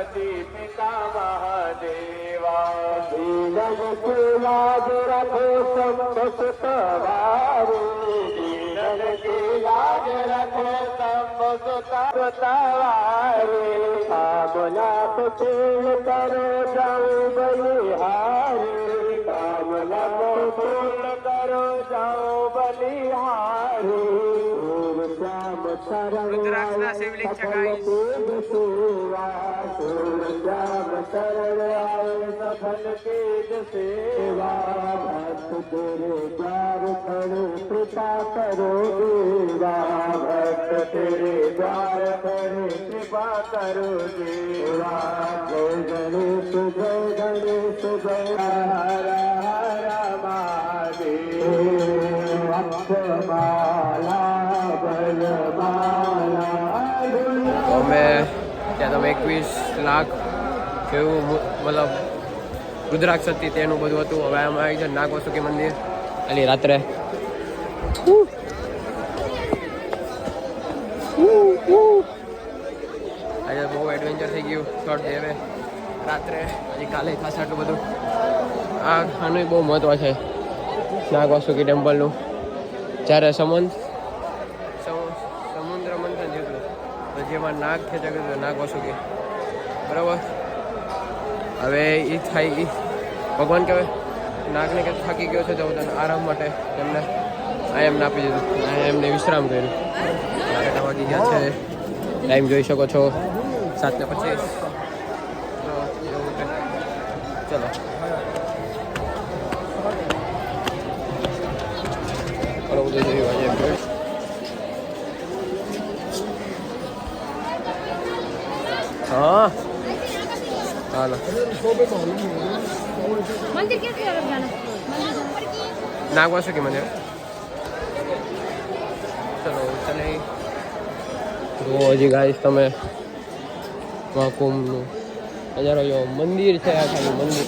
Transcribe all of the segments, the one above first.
गणपति पिता महादेवा दीनज की लाज रखो संत सवारे दीनज की लाज रखो संत सवारे कामना पूर्ण करो जाओ बलिहारी कामना पूर्ण करो जाओ बलिहारी रुद्राक्षના શિવલિંગ છે ગાઈસ भक्त तेरे द्वार खड़े कृपा करो देवा भक्त तेरे द्वार खड़े कृपा करो देवा जय गणेश जय हर हर महादेव अक्षमाला અમે ત્યાં તમે 21 લાખ જેવું મતલબ રુદ્રાક્ષ હતી તેનું બધું હતું. હવે આમાં આવી છે નાગવાસુકી મંદિર ખાલી રાત્રે આજે બહુ એડવેન્ચર થઈ ગયું. શોર્ટ ડે હવે રાત્રે હજી કાલે થશે આટલું બધું. આનું બહુ મહત્વ છે નાગવાસુકી ટેમ્પલનું. જ્યારે સમુદ્ર મંથન જેટલું તો જેમાં નાગ છે જગત નાગવાસુકી બરાબર. હવે એ થાય એ ભગવાન કહેવાય નાગને કે થાકી ગયો છે તો તને આરામ માટે એમને આ એમને આપી દીધું. આ એમને વિશ્રામ કર્યું. 8 વાગી ગયા છે. ટાઈમ જોઈ શકો છો 7:25. ચલો બધું જોયું આજે. हाँ हालो मंदिर कैसे जाना नागवासुकी मंदिर. चलो चले तो हजी गाइस તમે મહાકુંભનું નજારો જો મંદિર છે. આ ખાલી મંદિર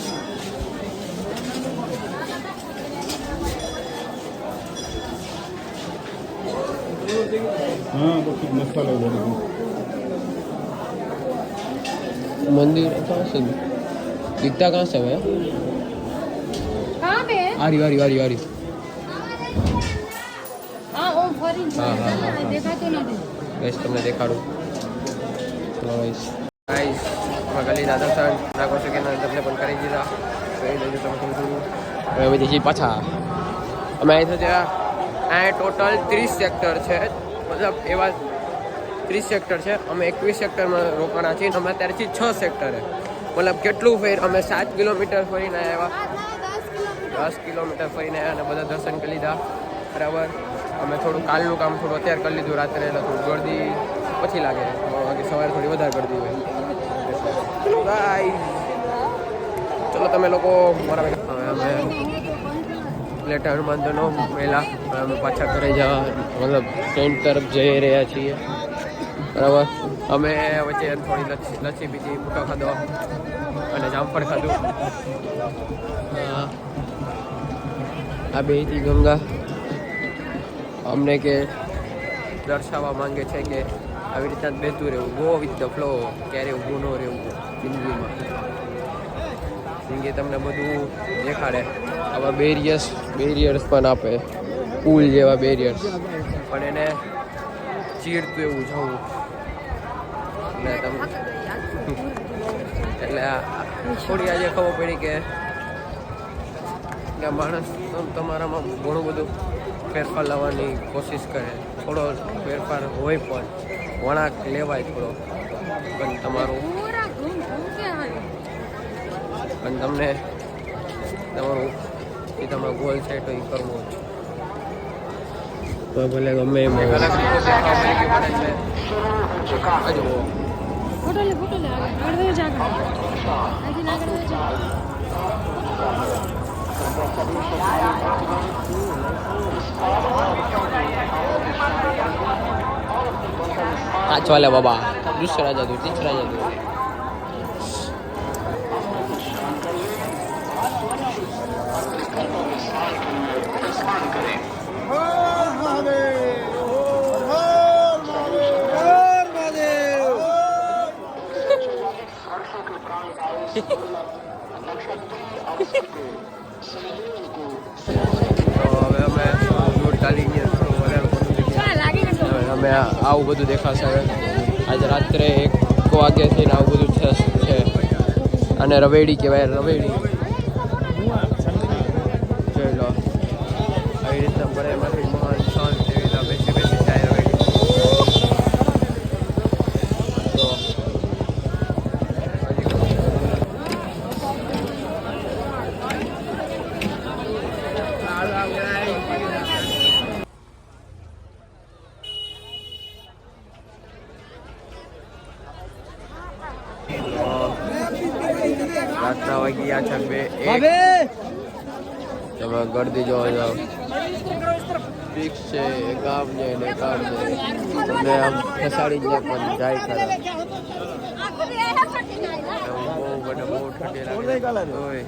हाँ वो कुछ मसाला उधर मंदिर कहाँ से दिखता कहाँ से है? कहाँ पे है? आरी आरी आरी आरी हाँ वो फरी हाँ, हाँ, हाँ. देखा तो नहीं गाइस તમને દેખાડું. ગાઈસ મગલી દાદરસન નાગવાસુકીના તમને પણ કરી દીધા. કઈ લેજો તમે થોડું. હવે જઈએ પાછા. અમે અહીં થયા આ ટોટલ 30 સેક્ટર છે. મતલબ એવા 30 સેક્ટર છે. અમે 21 સેક્ટરમાં રોકાણા છીએ. અમે અત્યારેથી 6 સેક્ટરે મતલબ કેટલું ફેર અમે 7 કિલોમીટર ફરીને આવ્યા. 10 કિલોમીટર ફરીને આવ્યા અને બધા દર્શન કરી લીધા બરાબર. અમે થોડું કાલનું કામ થોડું અત્યારે કરી લીધું રાત્રે. એટલે થોડું ગળદી પછી લાગે. બાકી સવારે થોડી વધારે ગળદી હોય. ચલો તમે લોકો મારા હવે અમે પ્લેટ હનુમાનનો પહેલાં અમે પાછા ઘરે જવા મતલબ ટેન્ટ તરફ જઈ રહ્યા છીએ બરાબર. અમે વચ્ચે થોડી લચ્છી પીધી, ભૂકો ખાધો અને જામફળ ખાધું. આ બેથી ગંગા અમને કે દર્શાવવા માંગે છે કે આવી રીતના બેતું રહેવું. Go with the flow. ક્યારે ઊભું ન રહેવું જિંદગીમાં. જિંદગી તમને બધું દેખાડે. આવા બેરિયર્સ પણ આપે. પુલ જેવા બેરિયર્સ પણ એને ચીરતું એવું જવું. એટલે થોડી આજે ખબર પડી કે માણસ તમારામાં ઘણું બધું ફેરફાર લાવવાની કોશિશ કરે. થોડો ફેરફાર હોય પણ વળાંક લેવાય થોડો પણ તમારું પણ તમને તમારું જે તમારો ગોલ છે તો એ કરવો જ. તો ભલે ગમે એમ અલગ રીતે દેખાવ મળે છે. फोटो ले आगे बढ़ जाना आगे ना कर जा आज वाला बाबा दूसरा जादू तीसरा जादू. હવે અમે દૂર ચાલી ગયા થોડું હવે અમે આવું બધું દેખાશે હવે આજે રાત્રે 1 વાગ્યાથી આવું બધું છે અને રવેડી કહેવાય રવેડી જોઈ લો આવી રીતના પડે એમાંથી મહાન શાંત એવી રીતના બેસી જાય રવેડી રાતના વાગ્યા છે 2:01 તમે ગળદી જોવા જાઓ ફિક્સ છે ગામ ને ગામ ને તમને આમ ફસાડી જાય પણ જાય ખરા બહુ ઠંડી લાગે હોય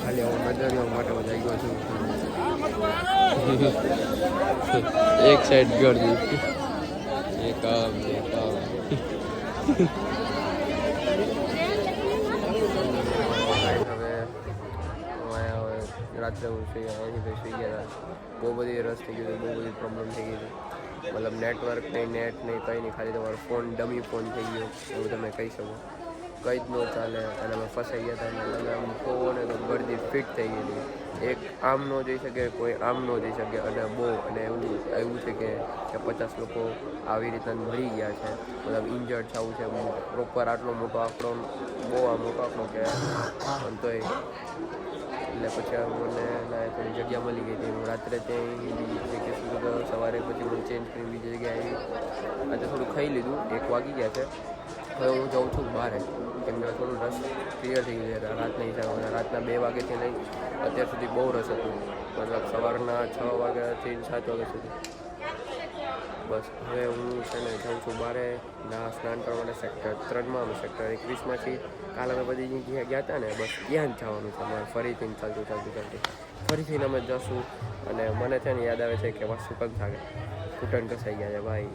ખાલી હું નજરિયો માટે હું જઈ ગયો છું એક સાઈડ ગળદી એક આમ રાત્રે હું સુઈ ગયા અહીંથી સુઈ ગયા હતા બહુ બધી રસ થઈ ગયું બહુ બધી પ્રોબ્લેમ થઈ ગઈ હતી મતલબ નેટવર્ક નહીં નેટ નહીં કંઈ નહીં ખાલી તમારો ફોન ડમી ફોન થઈ ગયો એવું તમે કહી શકો કંઈ જ ન ચાલે અને અમે ફસાઈ ગયા હતા અને આમ કહો ને તો ગળદી ફિટ થઈ ગયેલી એક આમ ન જઈ શકે કોઈ આમ ન જઈ શકે અને બહુ અને એવું છે કે 50 લોકો આવી રીતના મરી ગયા છે મતલબ ઇન્જર્ડ થવું છે પ્રોપર આટલો મોટો આંકડો બહુ આ મોટો આંકડો કે તોય એટલે પછી મને થોડી જગ્યા મળી ગઈ હતી હું રાત્રે ત્યાં બીજી જગ્યાએ સુધી સવારે પછી હું ચેન્જ કરીને બીજી જગ્યાએ આજે થોડું ખાઈ લીધું 1 વાગી ગયા છે હવે હું જાઉં છું બહાર કેમ કે થોડું રસ ક્લિયર થઈ ગયું છે રાતના હિસાબે રાતના 2 વાગ્યાથી લઈ અત્યાર સુધી બહુ રસ હતું મતલબ સવારના 6 વાગ્યાથી 7 વાગ્યા સુધી બસ હવે હું છે ને જાઉં છું બહાર સ્નાન કરવા માટે સેક્ટર 3માં અમે સેક્ટર 21માંથી કાલે અમે બધી જગ્યાએ ગયા હતા ને બસ ત્યાં જ જવાનું છે અમારે ફરીથી ચાલતું ફરીથી અમે જશું અને મને છે ને યાદ આવે છે કે વાસુ પગ થાકે ઘૂંટણ ઘસાઈ ગયા છે ભાઈ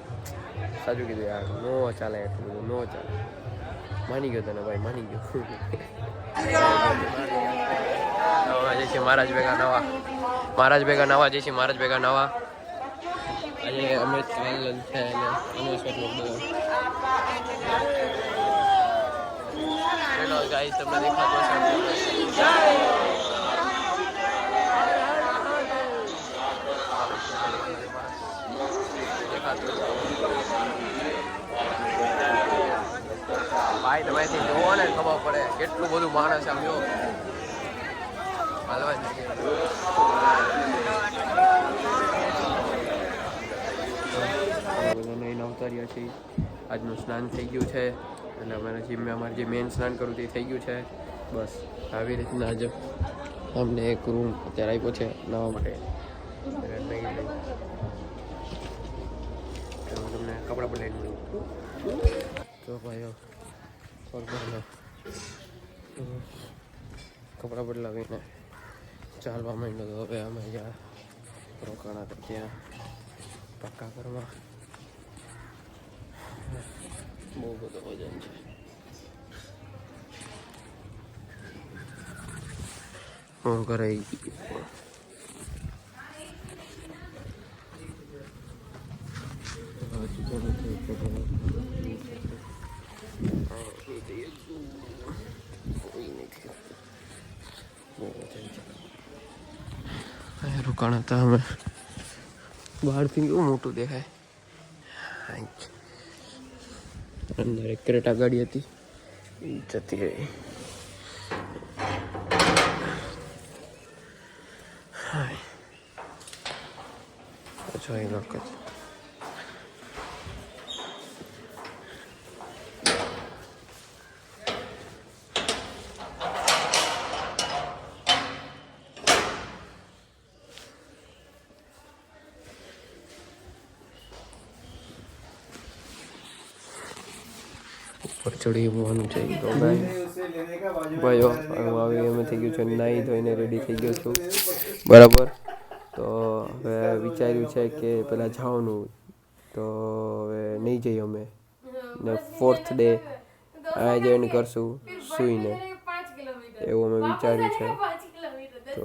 સાચું કીધું યાર નો ચાલે એટલું બધું નો ચાલે માની ગયો તને ભાઈ માની ગયો જે છે મહારાજ ભેગા નવા જે છે મહારાજ ભેગા નવા આજે અમે ચાલ છે અને અમે ચલો ગાઈસ તમને દેખાતો છે ભાઈ તમે જોવો ને ખબર પડે કેટલું બધું માણસ આમ જો હાલવા બધાને અવતાર્યા છે આજનું સ્નાન થઈ ગયું છે એટલે અમારે જે મેન સ્નાન કરવું તે થઈ ગયું છે બસ આવી રીતના આજે અમને એક રૂમ અત્યારે આપ્યો છે નવા માટે તમને કપડાં બદલાવી મળ્યું તો ભાઈઓ કપડાં બદલાવીને ચાલવા માંડ્યો તો હવે અમે જ્યાં રોકાણા હતા ત્યાં પક્કા કરવા બહુ બધો વજન છે હું ઘરે રોકાણ હતા અમે બહારથી કેવું મોટું દેખાય અંદર એક ક્રેટા ગાડી હતી જતી રહી અચ્છા એ વખત ચડી હોવાનું છે તો ભાઈઓ હું આવી એમ થઈ ગયું છે નાહી ધોઈને રેડી થઈ ગયો છું બરાબર તો હવે વિચાર્યું છે કે પહેલાં જવાનું તો હવે નહીં જઈએ અમે ને 4th ડે આજે એન્ડ કરશું સૂઈને, એવું અમે વિચાર્યું છે. તો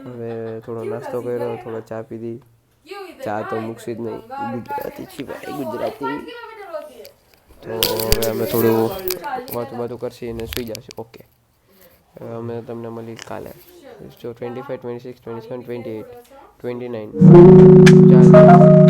હવે થોડો નાસ્તો કર્યો, થોડો ચા પીધી. ચા તો મૂકશી જ નહીં, ગુજરાતી છીએ ભાઈ, ગુજરાતી. તો હવે અમે થોડું વાતું કરશી અને સૂઈ જશું. ઓકે, હવે અમે તમને મળી કાલે. જો 25, 26, 27, 28, 29 ચાલ.